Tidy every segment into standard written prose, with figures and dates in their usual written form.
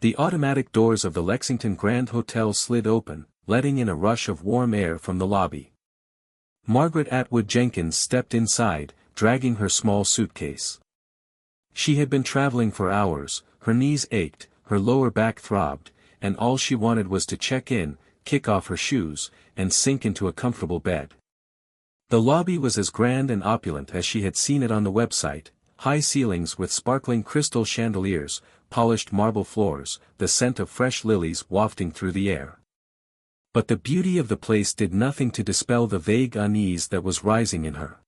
The automatic doors of the Lexington Grand Hotel slid open, letting in a rush of warm air from the lobby. Margaret Atwood Jenkins stepped inside, dragging her small suitcase. She had been traveling for hours, her knees ached, her lower back throbbed, and all she wanted was to check in, kick off her shoes, and sink into a comfortable bed. The lobby was as grand and opulent as she had seen it on the website, high ceilings with sparkling crystal chandeliers, polished marble floors, the scent of fresh lilies wafting through the air. But the beauty of the place did nothing to dispel the vague unease that was rising in her.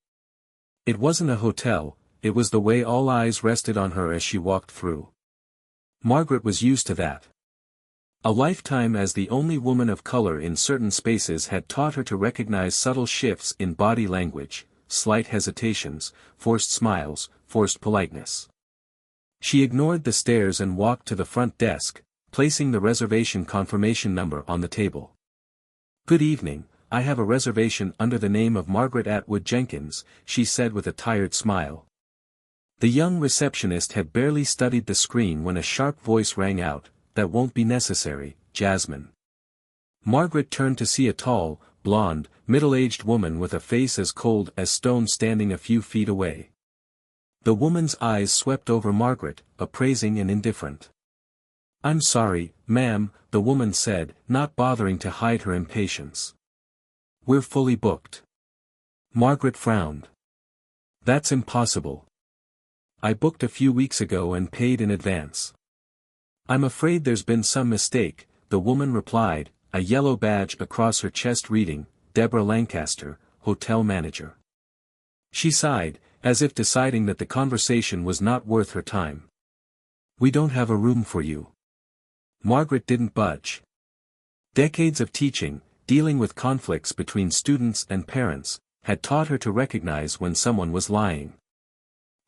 It wasn't a hotel, it was the way all eyes rested on her as she walked through. Margaret was used to that. A lifetime as the only woman of color in certain spaces had taught her to recognize subtle shifts in body language, slight hesitations, forced smiles, forced politeness. She ignored the stares and walked to the front desk, placing the reservation confirmation number on the table. "Good evening, I have a reservation under the name of Margaret Atwood Jenkins," she said with a tired smile. The young receptionist had barely studied the screen when a sharp voice rang out, "That won't be necessary, Jasmine." Margaret turned to see a tall, blonde, middle-aged woman with a face as cold as stone standing a few feet away. The woman's eyes swept over Margaret, appraising and indifferent. "I'm sorry, ma'am," the woman said, not bothering to hide her impatience. "We're fully booked." Margaret frowned. "That's impossible. I booked a few weeks ago and paid in advance." "I'm afraid there's been some mistake," the woman replied, a yellow badge across her chest reading, "Deborah Lancaster, Hotel Manager." She sighed, as if deciding that the conversation was not worth her time. "We don't have a room for you." Margaret didn't budge. Decades of teaching, dealing with conflicts between students and parents, had taught her to recognize when someone was lying.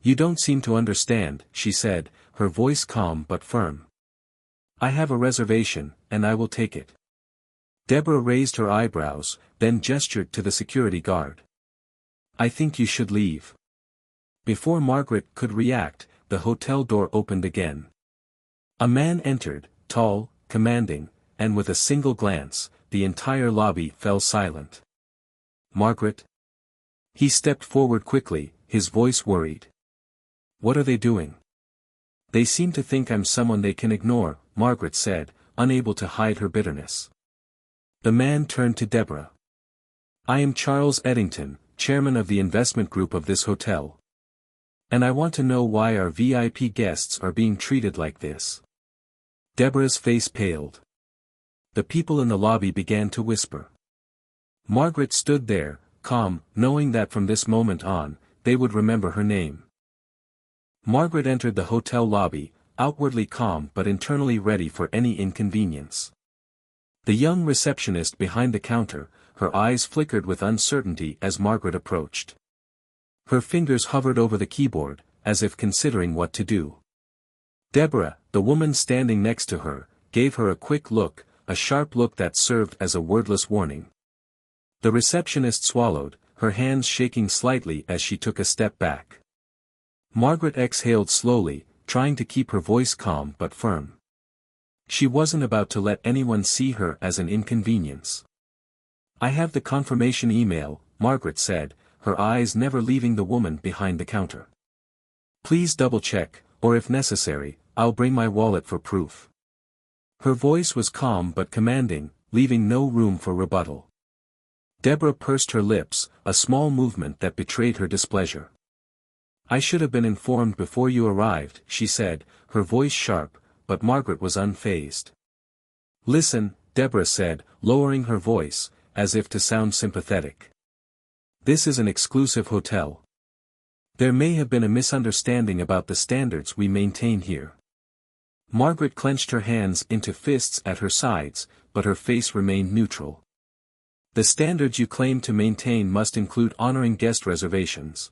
"You don't seem to understand," she said, her voice calm but firm. "I have a reservation, and I will take it." Deborah raised her eyebrows, then gestured to the security guard. "I think you should leave." Before Margaret could react, the hotel door opened again. A man entered, tall, commanding, and with a single glance, the entire lobby fell silent. "Margaret?" He stepped forward quickly, his voice worried. "What are they doing?" "They seem to think I'm someone they can ignore," Margaret said, unable to hide her bitterness. The man turned to Deborah. "I am Charles Eddington, chairman of the investment group of this hotel. And I want to know why our VIP guests are being treated like this." Deborah's face paled. The people in the lobby began to whisper. Margaret stood there, calm, knowing that from this moment on, they would remember her name. Margaret entered the hotel lobby, outwardly calm but internally ready for any inconvenience. The young receptionist behind the counter, her eyes flickered with uncertainty as Margaret approached. Her fingers hovered over the keyboard, as if considering what to do. Deborah, the woman standing next to her, gave her a quick look, a sharp look that served as a wordless warning. The receptionist swallowed, her hands shaking slightly as she took a step back. Margaret exhaled slowly, trying to keep her voice calm but firm. She wasn't about to let anyone see her as an inconvenience. "I have the confirmation email," Margaret said, her eyes never leaving the woman behind the counter. "Please double-check, or if necessary, I'll bring my wallet for proof." Her voice was calm but commanding, leaving no room for rebuttal. Deborah pursed her lips, a small movement that betrayed her displeasure. "I should have been informed before you arrived," she said, her voice sharp, but Margaret was unfazed. "Listen," Deborah said, lowering her voice, as if to sound sympathetic. "This is an exclusive hotel. There may have been a misunderstanding about the standards we maintain here." Margaret clenched her hands into fists at her sides, but her face remained neutral. "The standards you claim to maintain must include honoring guest reservations.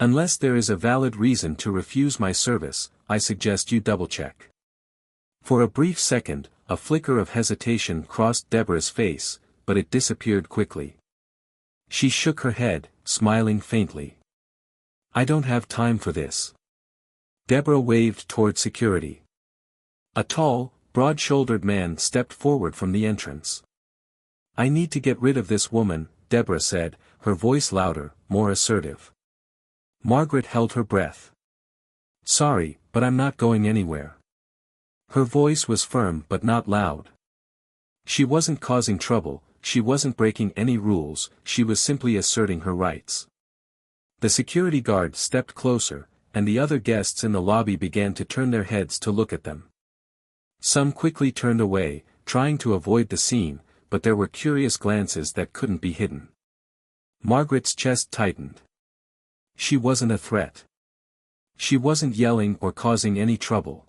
Unless there is a valid reason to refuse my service, I suggest you double-check." For a brief second, a flicker of hesitation crossed Deborah's face, but it disappeared quickly. She shook her head, smiling faintly. "I don't have time for this." Deborah waved toward security. A tall, broad-shouldered man stepped forward from the entrance. "I need to get rid of this woman," Deborah said, her voice louder, more assertive. Margaret held her breath. "Sorry, but I'm not going anywhere." Her voice was firm but not loud. She wasn't causing trouble, she wasn't breaking any rules, she was simply asserting her rights. The security guard stepped closer, and the other guests in the lobby began to turn their heads to look at them. Some quickly turned away, trying to avoid the scene, but there were curious glances that couldn't be hidden. Margaret's chest tightened. She wasn't a threat. She wasn't yelling or causing any trouble.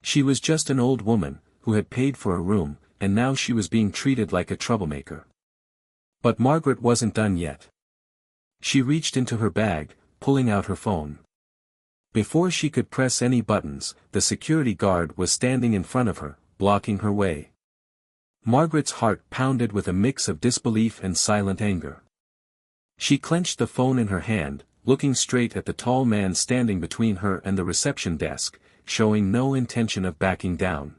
She was just an old woman, who had paid for a room, and now she was being treated like a troublemaker. But Margaret wasn't done yet. She reached into her bag, pulling out her phone. Before she could press any buttons, the security guard was standing in front of her, blocking her way. Margaret's heart pounded with a mix of disbelief and silent anger. She clenched the phone in her hand, looking straight at the tall man standing between her and the reception desk, showing no intention of backing down.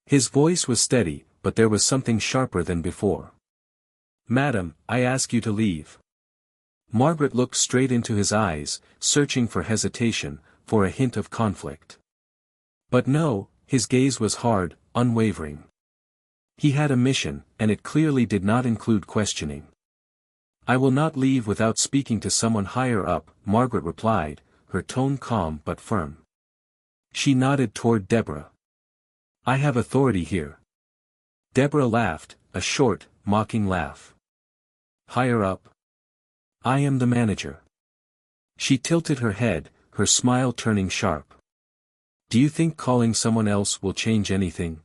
His voice was steady, but there was something sharper than before. "Madam, I ask you to leave." Margaret looked straight into his eyes, searching for hesitation, for a hint of conflict. But no, his gaze was hard, unwavering. He had a mission, and it clearly did not include questioning. "I will not leave without speaking to someone higher up," Margaret replied, her tone calm but firm. She nodded toward Deborah. "I have authority here." Deborah laughed, a short, mocking laugh. "Higher up? I am the manager." She tilted her head, her smile turning sharp. "Do you think calling someone else will change anything?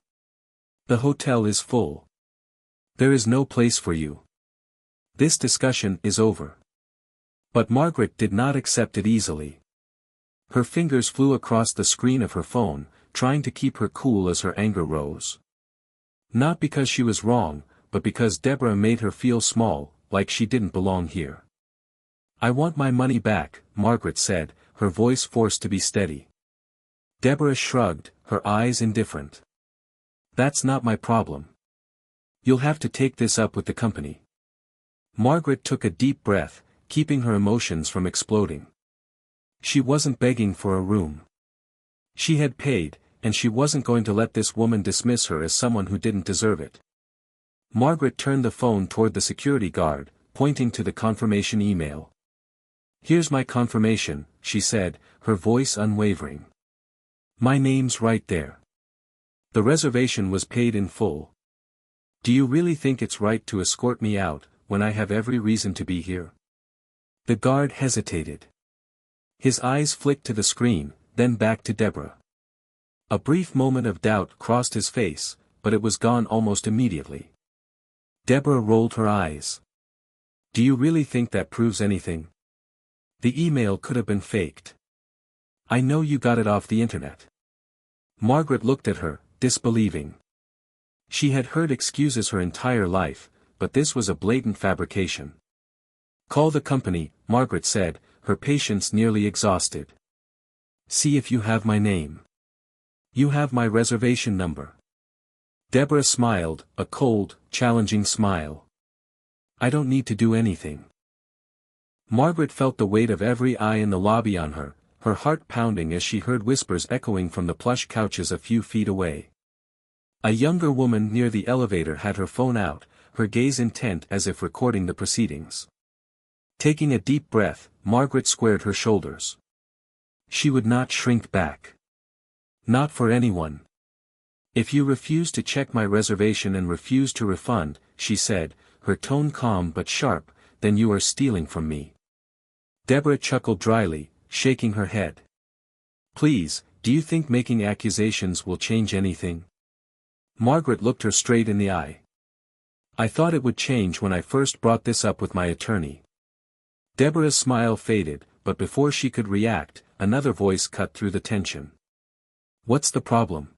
The hotel is full. There is no place for you. This discussion is over." But Margaret did not accept it easily. Her fingers flew across the screen of her phone, trying to keep her cool as her anger rose. Not because she was wrong, but because Deborah made her feel small, like she didn't belong here. "I want my money back," Margaret said, her voice forced to be steady. Deborah shrugged, her eyes indifferent. "That's not my problem. You'll have to take this up with the company." Margaret took a deep breath, keeping her emotions from exploding. She wasn't begging for a room. She had paid, and she wasn't going to let this woman dismiss her as someone who didn't deserve it. Margaret turned the phone toward the security guard, pointing to the confirmation email. "Here's my confirmation," she said, her voice unwavering. "My name's right there. The reservation was paid in full. Do you really think it's right to escort me out, when I have every reason to be here?" The guard hesitated. His eyes flicked to the screen, then back to Deborah. A brief moment of doubt crossed his face, but it was gone almost immediately. Deborah rolled her eyes. "Do you really think that proves anything? The email could have been faked. I know you got it off the internet." Margaret looked at her, disbelieving. She had heard excuses her entire life, but this was a blatant fabrication. "Call the company," Margaret said, her patience nearly exhausted. "See if you have my name. You have my reservation number." Deborah smiled, a cold, challenging smile. "I don't need to do anything." Margaret felt the weight of every eye in the lobby on her, her heart pounding as she heard whispers echoing from the plush couches a few feet away. A younger woman near the elevator had her phone out, her gaze intent as if recording the proceedings. Taking a deep breath, Margaret squared her shoulders. She would not shrink back. Not for anyone. "If you refuse to check my reservation and refuse to refund," she said, her tone calm but sharp, "then you are stealing from me." Deborah chuckled dryly, shaking her head. "Please, do you think making accusations will change anything?" Margaret looked her straight in the eye. "I thought it would change when I first brought this up with my attorney." Deborah's smile faded, but before she could react, another voice cut through the tension. "What's the problem?"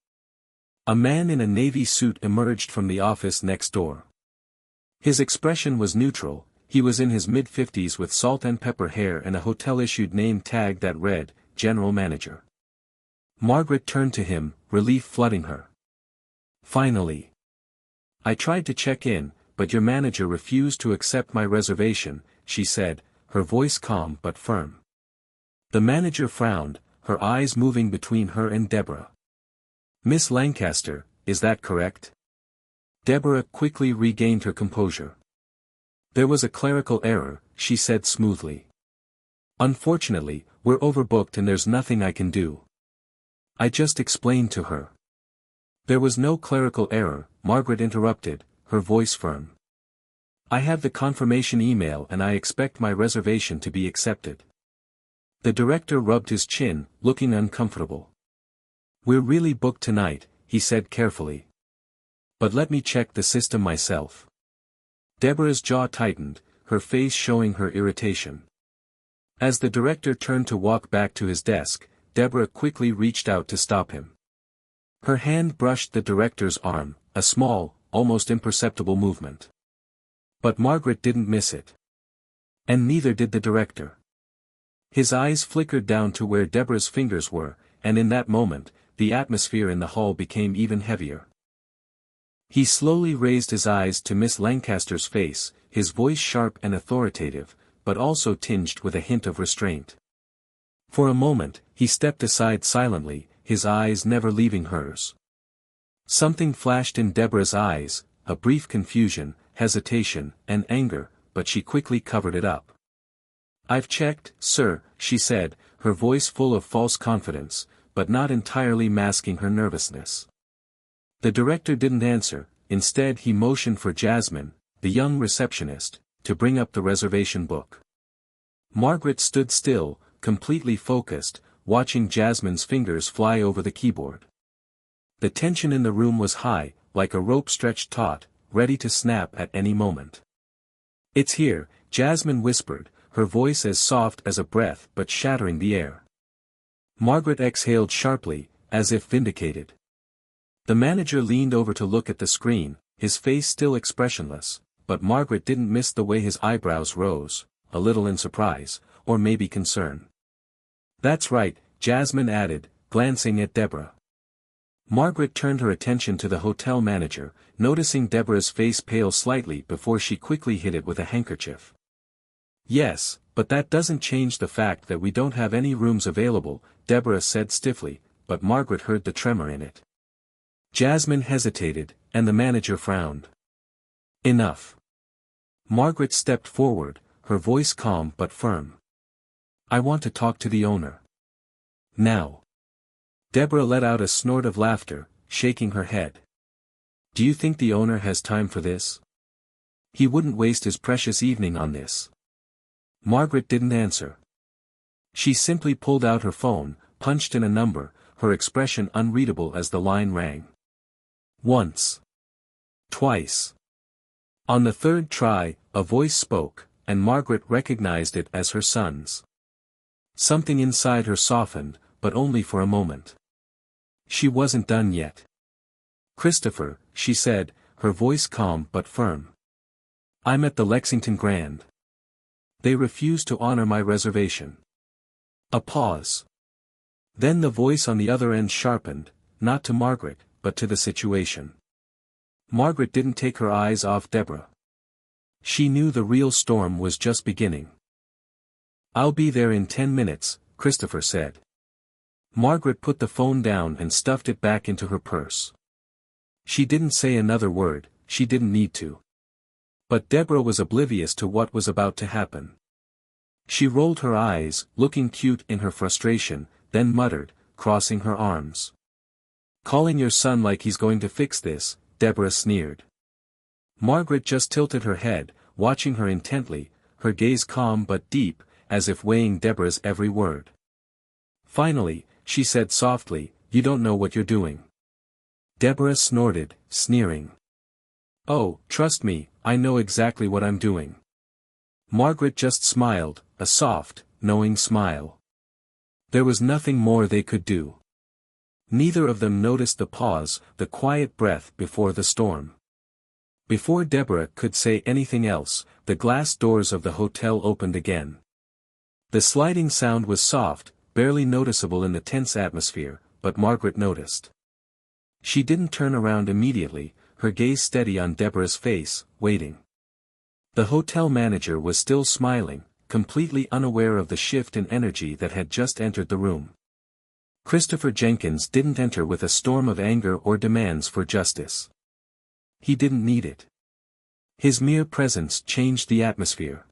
A man in a navy suit emerged from the office next door. His expression was neutral, he was in his mid-50s with salt and pepper hair and a hotel-issued name tag that read, "General Manager." Margaret turned to him, relief flooding her. Finally. I tried to check in, but your manager refused to accept my reservation, she said, her voice calm but firm. The manager frowned, her eyes moving between her and Deborah. Miss Lancaster, is that correct? Deborah quickly regained her composure. There was a clerical error, she said smoothly. Unfortunately, we're overbooked and there's nothing I can do. I just explained to her. There was no clerical error, Margaret interrupted, her voice firm. I have the confirmation email and I expect my reservation to be accepted. The director rubbed his chin, looking uncomfortable. We're really booked tonight, he said carefully. But let me check the system myself. Deborah's jaw tightened, her face showing her irritation. As the director turned to walk back to his desk, Deborah quickly reached out to stop him. Her hand brushed the director's arm, a small, almost imperceptible movement. But Margaret didn't miss it. And neither did the director. His eyes flickered down to where Deborah's fingers were, and in that moment, the atmosphere in the hall became even heavier. He slowly raised his eyes to Miss Lancaster's face, his voice sharp and authoritative, but also tinged with a hint of restraint. For a moment, he stepped aside silently, his eyes never leaving hers. Something flashed in Deborah's eyes, a brief confusion, hesitation, and anger, but she quickly covered it up. I've checked, sir, she said, her voice full of false confidence, but not entirely masking her nervousness. The director didn't answer, instead he motioned for Jasmine, the young receptionist, to bring up the reservation book. Margaret stood still, completely focused, watching Jasmine's fingers fly over the keyboard. The tension in the room was high, like a rope stretched taut, ready to snap at any moment. It's here, Jasmine whispered, her voice as soft as a breath but shattering the air. Margaret exhaled sharply, as if vindicated. The manager leaned over to look at the screen, his face still expressionless, but Margaret didn't miss the way his eyebrows rose, a little in surprise, or maybe concern. That's right, Jasmine added, glancing at Deborah. Margaret turned her attention to the hotel manager, noticing Deborah's face pale slightly before she quickly hid it with a handkerchief. Yes, but that doesn't change the fact that we don't have any rooms available, Deborah said stiffly, but Margaret heard the tremor in it. Jasmine hesitated, and the manager frowned. Enough. Margaret stepped forward, her voice calm but firm. I want to talk to the owner. Now. Deborah let out a snort of laughter, shaking her head. Do you think the owner has time for this? He wouldn't waste his precious evening on this. Margaret didn't answer. She simply pulled out her phone, punched in a number, her expression unreadable as the line rang. Once. Twice. On the third try, a voice spoke, and Margaret recognized it as her son's. Something inside her softened, but only for a moment. She wasn't done yet. Christopher, she said, her voice calm but firm. I'm at the Lexington Grand. They refuse to honor my reservation. A pause. Then the voice on the other end sharpened, not to Margaret, but to the situation. Margaret didn't take her eyes off Deborah. She knew the real storm was just beginning. I'll be there in 10 minutes, Christopher said. Margaret put the phone down and stuffed it back into her purse. She didn't say another word, she didn't need to. But Deborah was oblivious to what was about to happen. She rolled her eyes, looking cute in her frustration, then muttered, crossing her arms. Calling your son like he's going to fix this, Deborah sneered. Margaret just tilted her head, watching her intently, her gaze calm but deep, as if weighing Deborah's every word. Finally, she said softly, you don't know what you're doing. Deborah snorted, sneering. Oh, trust me, I know exactly what I'm doing. Margaret just smiled, a soft, knowing smile. There was nothing more they could do. Neither of them noticed the pause, the quiet breath before the storm. Before Deborah could say anything else, the glass doors of the hotel opened again. The sliding sound was soft, barely noticeable in the tense atmosphere, but Margaret noticed. She didn't turn around immediately, her gaze steady on Deborah's face, waiting. The hotel manager was still smiling, completely unaware of the shift in energy that had just entered the room. Christopher Jenkins didn't enter with a storm of anger or demands for justice. He didn't need it. His mere presence changed the atmosphere.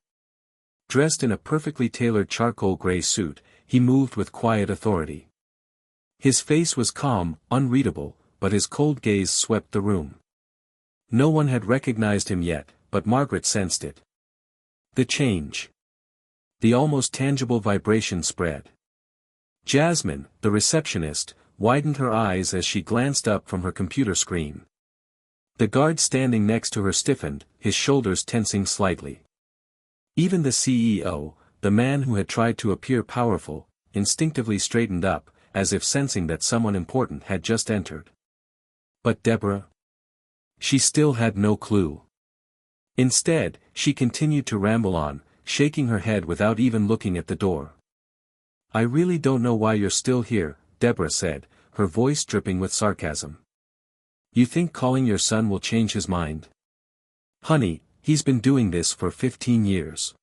Dressed in a perfectly tailored charcoal gray suit, he moved with quiet authority. His face was calm, unreadable, but his cold gaze swept the room. No one had recognized him yet, but Margaret sensed it. The change. The almost tangible vibration spread. Jasmine, the receptionist, widened her eyes as she glanced up from her computer screen. The guard standing next to her stiffened, his shoulders tensing slightly. Even the CEO, the man who had tried to appear powerful, instinctively straightened up, as if sensing that someone important had just entered. But Deborah? She still had no clue. Instead, she continued to ramble on, shaking her head without even looking at the door. "I really don't know why you're still here," Deborah said, her voice dripping with sarcasm. "You think calling your son will change his mind? Honey, he's been doing this for 15 years.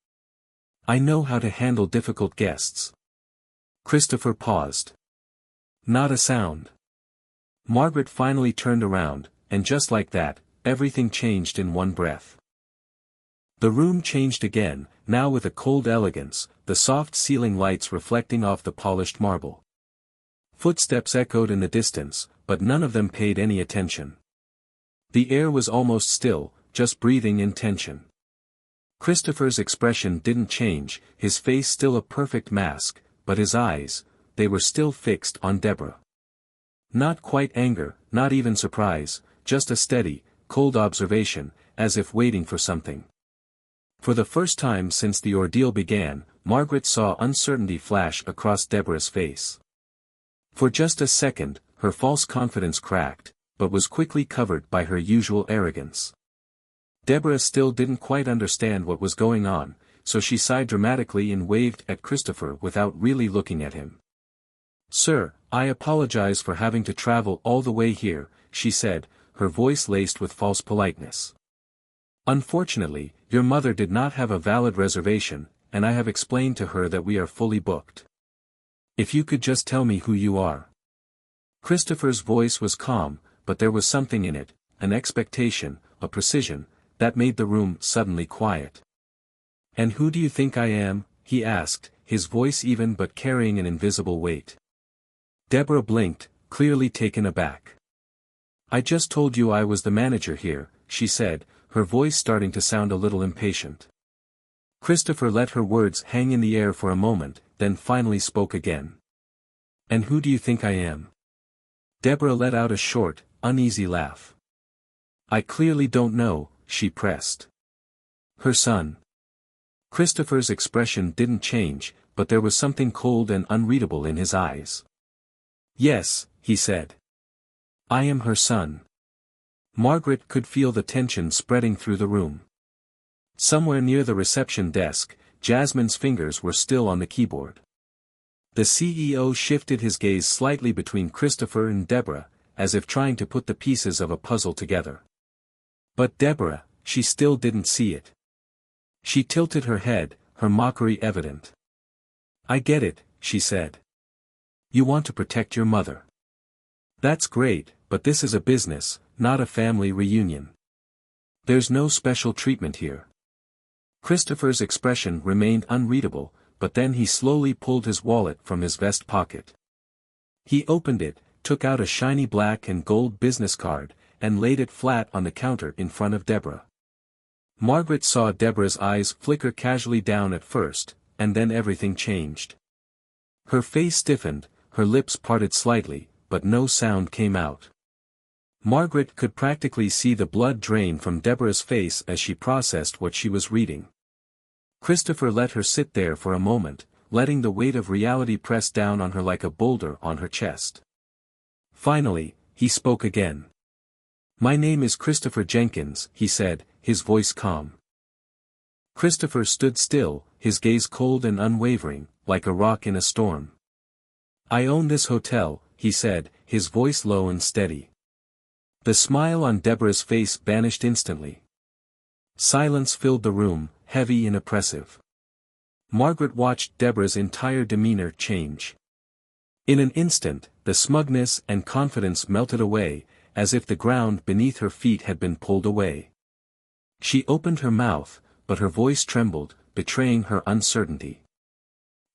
I know how to handle difficult guests." Christopher paused. Not a sound. Margaret finally turned around, and just like that, everything changed in one breath. The room changed again, now with a cold elegance, the soft ceiling lights reflecting off the polished marble. Footsteps echoed in the distance, but none of them paid any attention. The air was almost still, just breathing in tension. Christopher's expression didn't change, his face still a perfect mask, but his eyes, they were still fixed on Deborah. Not quite anger, not even surprise, just a steady, cold observation, as if waiting for something. For the first time since the ordeal began, Margaret saw uncertainty flash across Deborah's face. For just a second, her false confidence cracked, but was quickly covered by her usual arrogance. Deborah still didn't quite understand what was going on, so she sighed dramatically and waved at Christopher without really looking at him. "Sir, I apologize for having to travel all the way here," she said, her voice laced with false politeness. "Unfortunately, your mother did not have a valid reservation, and I have explained to her that we are fully booked. If you could just tell me who you are." Christopher's voice was calm, but there was something in it, an expectation, a precision, that made the room suddenly quiet. "And who do you think I am?" he asked, his voice even but carrying an invisible weight. Deborah blinked, clearly taken aback. "I just told you I was the manager here," she said, her voice starting to sound a little impatient. Christopher let her words hang in the air for a moment, then finally spoke again. "And who do you think I am?" Deborah let out a short, uneasy laugh. "I clearly don't know," she pressed. "Her son." Christopher's expression didn't change, but there was something cold and unreadable in his eyes. "Yes," he said. "I am her son." Margaret could feel the tension spreading through the room. Somewhere near the reception desk, Jasmine's fingers were still on the keyboard. The CEO shifted his gaze slightly between Christopher and Deborah, as if trying to put the pieces of a puzzle together. But Deborah, she still didn't see it. She tilted her head, her mockery evident. "I get it," she said. "You want to protect your mother. That's great, but this is a business, not a family reunion. There's no special treatment here." Christopher's expression remained unreadable, but then he slowly pulled his wallet from his vest pocket. He opened it, took out a shiny black and gold business card, and laid it flat on the counter in front of Deborah. Margaret saw Deborah's eyes flicker casually down at first, and then everything changed. Her face stiffened, her lips parted slightly, but no sound came out. Margaret could practically see the blood drain from Deborah's face as she processed what she was reading. Christopher let her sit there for a moment, letting the weight of reality press down on her like a boulder on her chest. Finally, he spoke again. "My name is Christopher Jenkins," he said, his voice calm. Christopher stood still, his gaze cold and unwavering, like a rock in a storm. "I own this hotel, he said, his voice low and steady. The smile on Deborah's face vanished instantly. Silence filled the room, heavy and oppressive. Margaret watched Deborah's entire demeanor change. In an instant, the smugness and confidence melted away, as if the ground beneath her feet had been pulled away. She opened her mouth, but her voice trembled, betraying her uncertainty.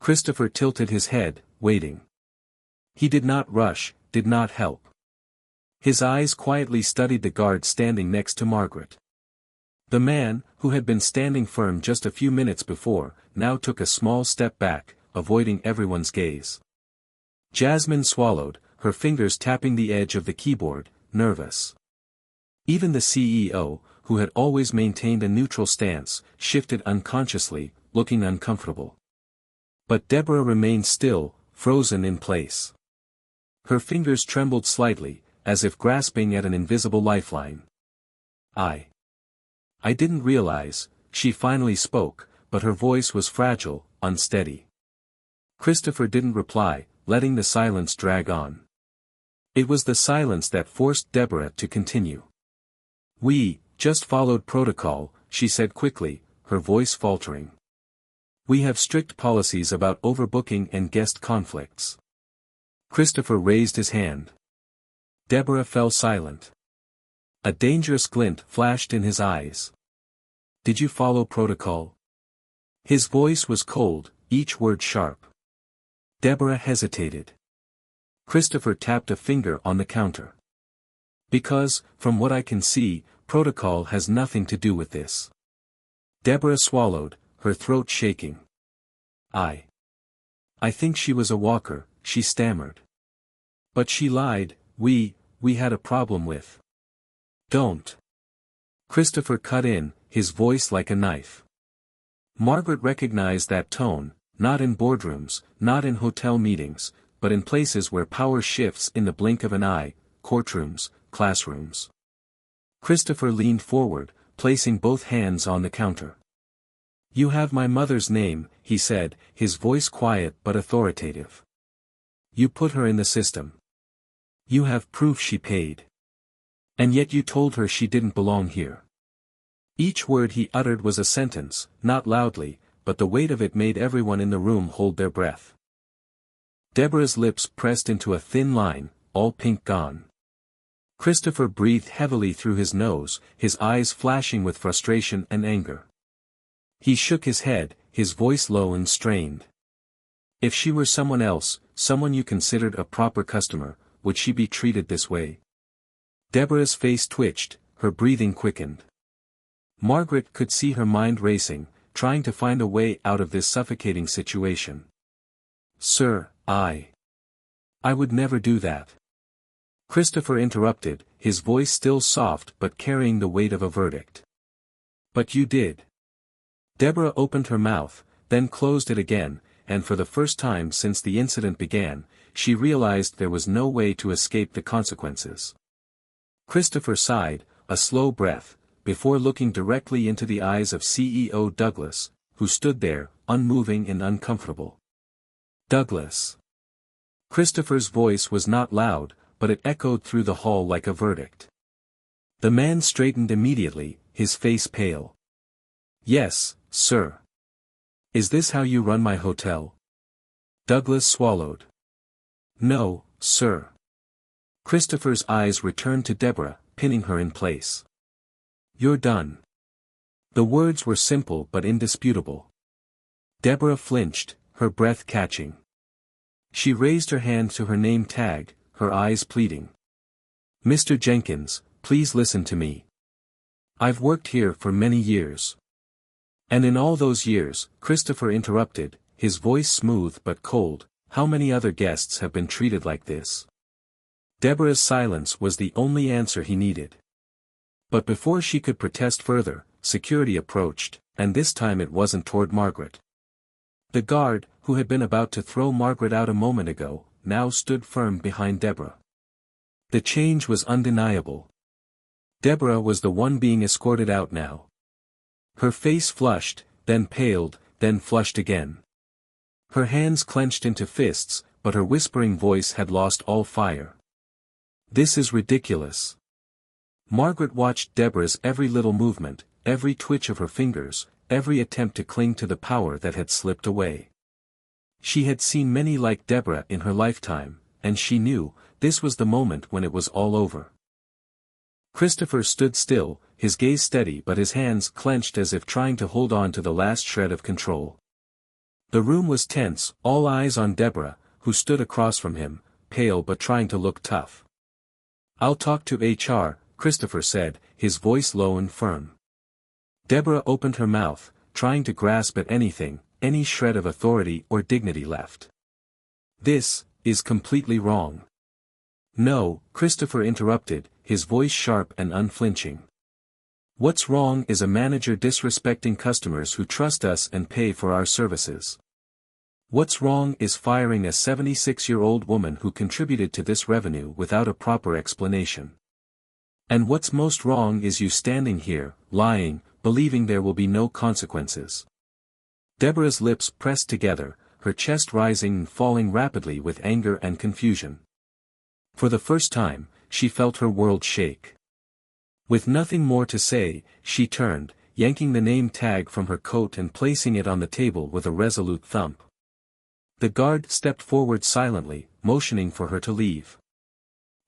Christopher tilted his head, waiting. He did not rush, did not help. His eyes quietly studied the guard standing next to Margaret. The man, who had been standing firm just a few minutes before, now took a small step back, avoiding everyone's gaze. Jasmine swallowed, her fingers tapping the edge of the keyboard, nervous. Even the CEO, who had always maintained a neutral stance, shifted unconsciously, looking uncomfortable. But Deborah remained still, frozen in place. Her fingers trembled slightly, as if grasping at an invisible lifeline. I didn't realize, she finally spoke, but her voice was fragile, unsteady. Christopher didn't reply, letting the silence drag on. It was the silence that forced Deborah to continue. "We just followed protocol," she said quickly, her voice faltering. "We have strict policies about overbooking and guest conflicts." Christopher raised his hand. Deborah fell silent. A dangerous glint flashed in his eyes. "Did you follow protocol?" His voice was cold, each word sharp. Deborah hesitated. Christopher tapped a finger on the counter. "Because, from what I can see, protocol has nothing to do with this." Deborah swallowed, her throat shaking. I think she was a walker," she stammered. "But she lied, we had a problem with." "Don't." Christopher cut in, his voice like a knife. Margaret recognized that tone, not in boardrooms, not in hotel meetings, but in places where power shifts in the blink of an eye, courtrooms, classrooms. Christopher leaned forward, placing both hands on the counter. "You have my mother's name," he said, his voice quiet but authoritative. "You put her in the system. You have proof she paid. And yet you told her she didn't belong here." Each word he uttered was a sentence, not loudly, but the weight of it made everyone in the room hold their breath. Deborah's lips pressed into a thin line, all pink gone. Christopher breathed heavily through his nose, his eyes flashing with frustration and anger. He shook his head, his voice low and strained. "If she were someone else, someone you considered a proper customer, would she be treated this way?" Deborah's face twitched, her breathing quickened. Margaret could see her mind racing, trying to find a way out of this suffocating situation. "Sir, I would never do that." Christopher interrupted, his voice still soft but carrying the weight of a verdict. "But you did." Deborah opened her mouth, then closed it again, and for the first time since the incident began, she realized there was no way to escape the consequences. Christopher sighed, a slow breath, before looking directly into the eyes of CEO Douglas, who stood there, unmoving and uncomfortable. "Douglas." Christopher's voice was not loud, but it echoed through the hall like a verdict. The man straightened immediately, his face pale. "Yes, sir." "Is this how you run my hotel?" Douglas swallowed. "No, sir." Christopher's eyes returned to Deborah, pinning her in place. "You're done." The words were simple but indisputable. Deborah flinched, her breath catching. She raised her hand to her name tag, her eyes pleading. "Mr. Jenkins, please listen to me. I've worked here for many years." "And in all those years," Christopher interrupted, his voice smooth but cold, "how many other guests have been treated like this?" Deborah's silence was the only answer he needed. But before she could protest further, security approached, and this time it wasn't toward Margaret. The guard, who had been about to throw Margaret out a moment ago, now stood firm behind Deborah. The change was undeniable. Deborah was the one being escorted out now. Her face flushed, then paled, then flushed again. Her hands clenched into fists, but her whispering voice had lost all fire. "This is ridiculous." Margaret watched Deborah's every little movement, every twitch of her fingers, every attempt to cling to the power that had slipped away. She had seen many like Deborah in her lifetime, and she knew, this was the moment when it was all over. Christopher stood still, his gaze steady but his hands clenched as if trying to hold on to the last shred of control. The room was tense, all eyes on Deborah, who stood across from him, pale but trying to look tough. "I'll talk to HR," Christopher said, his voice low and firm. Deborah opened her mouth, trying to grasp at anything, any shred of authority or dignity left. "This is completely wrong." "No," Christopher interrupted, his voice sharp and unflinching. "What's wrong is a manager disrespecting customers who trust us and pay for our services. What's wrong is firing a 76-year-old woman who contributed to this revenue without a proper explanation. And what's most wrong is you standing here, lying, believing there will be no consequences." Deborah's lips pressed together, her chest rising and falling rapidly with anger and confusion. For the first time, she felt her world shake. With nothing more to say, she turned, yanking the name tag from her coat and placing it on the table with a resolute thump. The guard stepped forward silently, motioning for her to leave.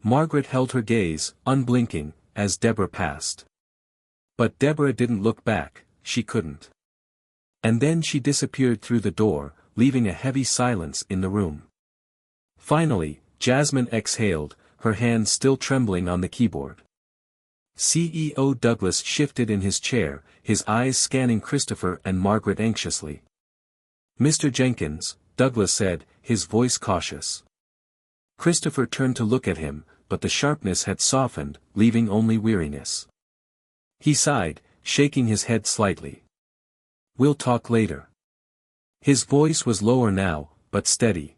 Margaret held her gaze, unblinking, as Deborah passed. But Deborah didn't look back, she couldn't. And then she disappeared through the door, leaving a heavy silence in the room. Finally, Jasmine exhaled, her hands still trembling on the keyboard. CEO Douglas shifted in his chair, his eyes scanning Christopher and Margaret anxiously. "Mr. Jenkins," Douglas said, his voice cautious. Christopher turned to look at him, but the sharpness had softened, leaving only weariness. He sighed, shaking his head slightly. "We'll talk later." His voice was lower now, but steady.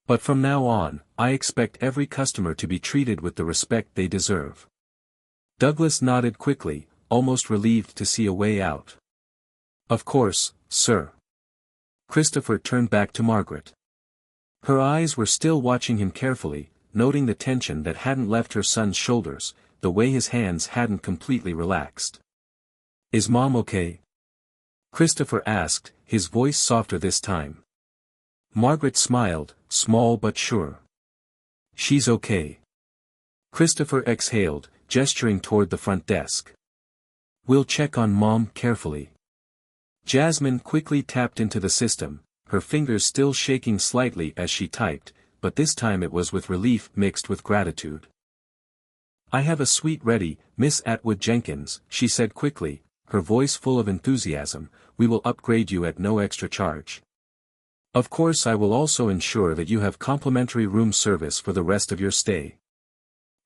"But from now on, I expect every customer to be treated with the respect they deserve." Douglas nodded quickly, almost relieved to see a way out. "Of course, sir." Christopher turned back to Margaret. Her eyes were still watching him carefully, noting the tension that hadn't left her son's shoulders, the way his hands hadn't completely relaxed. "Is Mom okay?" Christopher asked, his voice softer this time. Margaret smiled, small but sure. "She's okay." Christopher exhaled, gesturing toward the front desk. "We'll check on Mom carefully." Jasmine quickly tapped into the system, her fingers still shaking slightly as she typed, but this time it was with relief mixed with gratitude. "I have a suite ready, Miss Atwood Jenkins," she said quickly, her voice full of enthusiasm. "We will upgrade you at no extra charge. Of course I will also ensure that you have complimentary room service for the rest of your stay."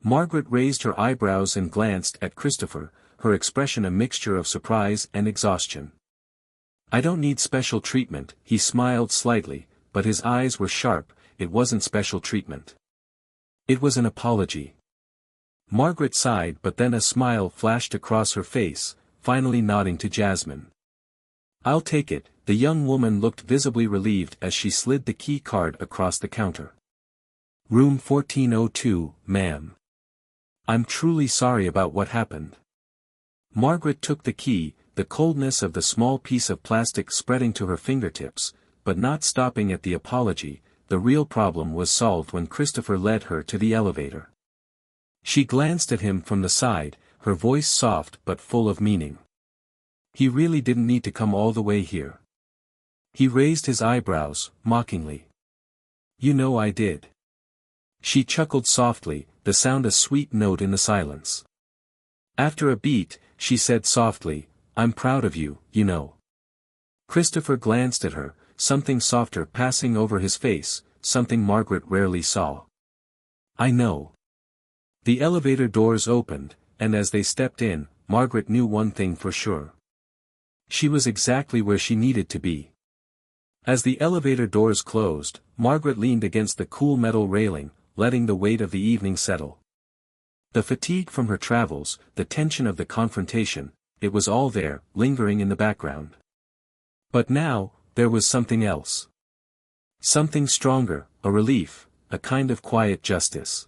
Margaret raised her eyebrows and glanced at Christopher, her expression a mixture of surprise and exhaustion. "I don't need special treatment," he smiled slightly, but his eyes were sharp. It wasn't special treatment. It was an apology. Margaret sighed, but then a smile flashed across her face, finally nodding to Jasmine. "I'll take it." The young woman looked visibly relieved as she slid the key card across the counter. "Room 1402, ma'am. I'm truly sorry about what happened." Margaret took the key, the coldness of the small piece of plastic spreading to her fingertips, but not stopping at the apology. The real problem was solved when Christopher led her to the elevator. She glanced at him from the side, her voice soft but full of meaning. "He really didn't need to come all the way here." He raised his eyebrows, mockingly. "You know I did." She chuckled softly, the sound a sweet note in the silence. After a beat, she said softly, "I'm proud of you, you know." Christopher glanced at her, something softer passing over his face, something Margaret rarely saw. "I know." The elevator doors opened, and as they stepped in, Margaret knew one thing for sure. She was exactly where she needed to be. As the elevator doors closed, Margaret leaned against the cool metal railing, letting the weight of the evening settle. The fatigue from her travels, the tension of the confrontation, it was all there, lingering in the background. But now, there was something else. Something stronger, a relief, a kind of quiet justice.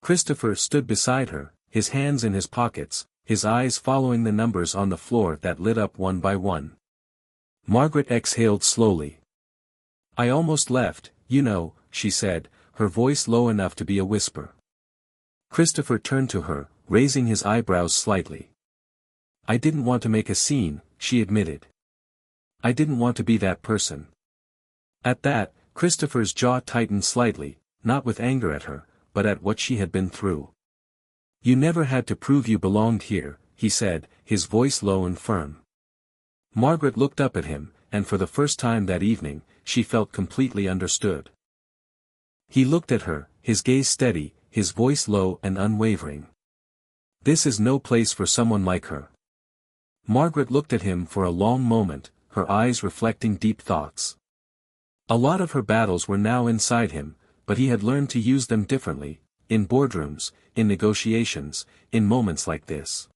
Christopher stood beside her, his hands in his pockets, his eyes following the numbers on the floor that lit up one by one. Margaret exhaled slowly. "I almost left, you know," she said, her voice low enough to be a whisper. Christopher turned to her, raising his eyebrows slightly. "I didn't want to make a scene," she admitted. "I didn't want to be that person." At that, Christopher's jaw tightened slightly, not with anger at her, but at what she had been through. "You never had to prove you belonged here," he said, his voice low and firm. Margaret looked up at him, and for the first time that evening, she felt completely understood. He looked at her, his gaze steady, his voice low and unwavering. "This is no place for someone like her." Margaret looked at him for a long moment, her eyes reflecting deep thoughts. A lot of her battles were now inside him, but he had learned to use them differently, in boardrooms, in negotiations, in moments like this.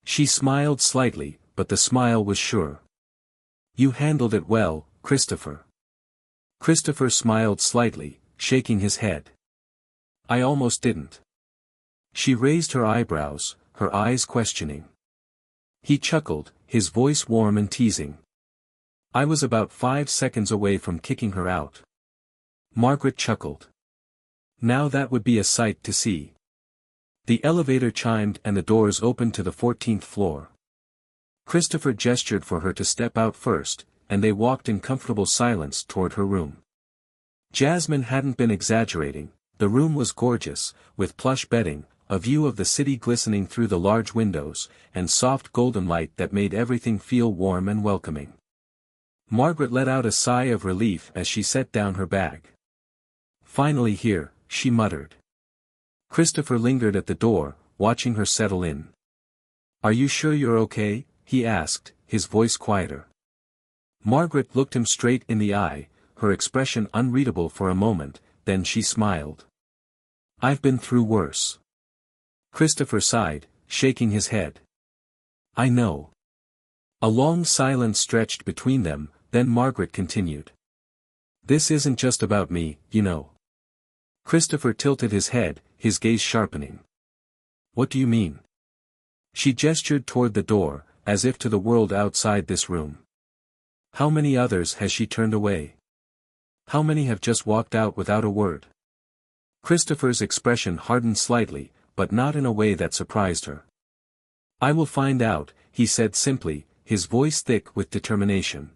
She smiled slightly, but the smile was sure. "You handled it well, Christopher." Christopher smiled slightly, shaking his head. "I almost didn't." She raised her eyebrows, her eyes questioning. He chuckled, his voice warm and teasing. "I was about 5 seconds away from kicking her out." Margaret chuckled. Now that would be a sight to see. The elevator chimed and the doors opened to the 14th floor. Christopher gestured for her to step out first, and they walked in comfortable silence toward her room. Jasmine hadn't been exaggerating, the room was gorgeous, with plush bedding, a view of the city glistening through the large windows, and soft golden light that made everything feel warm and welcoming. Margaret let out a sigh of relief as she set down her bag. "Finally here," she muttered. Christopher lingered at the door, watching her settle in. "Are you sure you're okay?" he asked, his voice quieter. Margaret looked him straight in the eye, her expression unreadable for a moment, then she smiled. "I've been through worse." Christopher sighed, shaking his head. "I know." A long silence stretched between them, then Margaret continued. "This isn't just about me, you know." Christopher tilted his head, his gaze sharpening. "What do you mean?" She gestured toward the door, as if to the world outside this room. "How many others has she turned away? How many have just walked out without a word?" Christopher's expression hardened slightly, but not in a way that surprised her. "I will find out," he said simply, his voice thick with determination.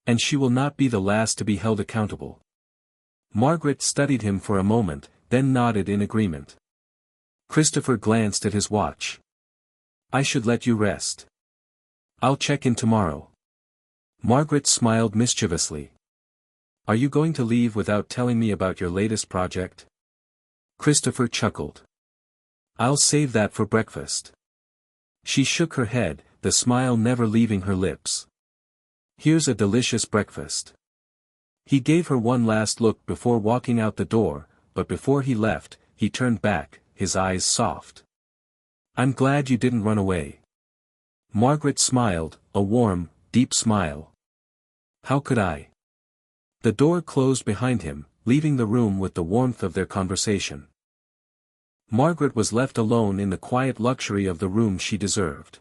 "And she will not be the last to be held accountable." Margaret studied him for a moment, then nodded in agreement. Christopher glanced at his watch. "I should let you rest. I'll check in tomorrow." Margaret smiled mischievously. "Are you going to leave without telling me about your latest project?" Christopher chuckled. "I'll save that for breakfast." She shook her head, the smile never leaving her lips. "Here's a delicious breakfast." He gave her one last look before walking out the door, but before he left, he turned back, his eyes soft. "I'm glad you didn't run away." Margaret smiled, a warm, deep smile. "How could I?" The door closed behind him, leaving the room with the warmth of their conversation. Margaret was left alone in the quiet luxury of the room she deserved.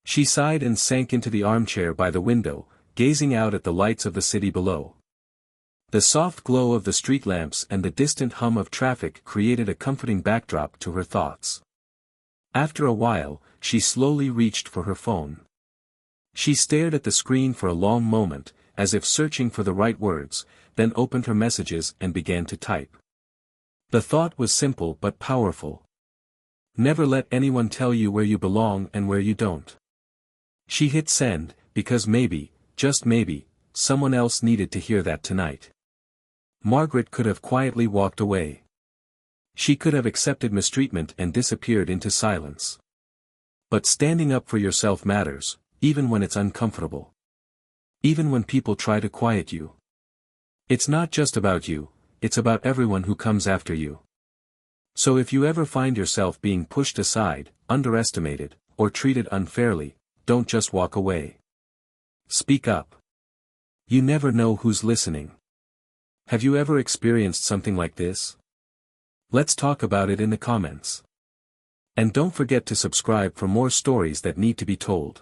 She sighed and sank into the armchair by the window, gazing out at the lights of the city below. The soft glow of the street lamps and the distant hum of traffic created a comforting backdrop to her thoughts. After a while, she slowly reached for her phone. She stared at the screen for a long moment, as if searching for the right words, then opened her messages and began to type. The thought was simple but powerful. Never let anyone tell you where you belong and where you don't. She hit send, because maybe, just maybe, someone else needed to hear that tonight. Margaret could have quietly walked away. She could have accepted mistreatment and disappeared into silence. But standing up for yourself matters, even when it's uncomfortable. Even when people try to quiet you. It's not just about you, it's about everyone who comes after you. So if you ever find yourself being pushed aside, underestimated, or treated unfairly, don't just walk away. Speak up. You never know who's listening. Have you ever experienced something like this? Let's talk about it in the comments. And don't forget to subscribe for more stories that need to be told.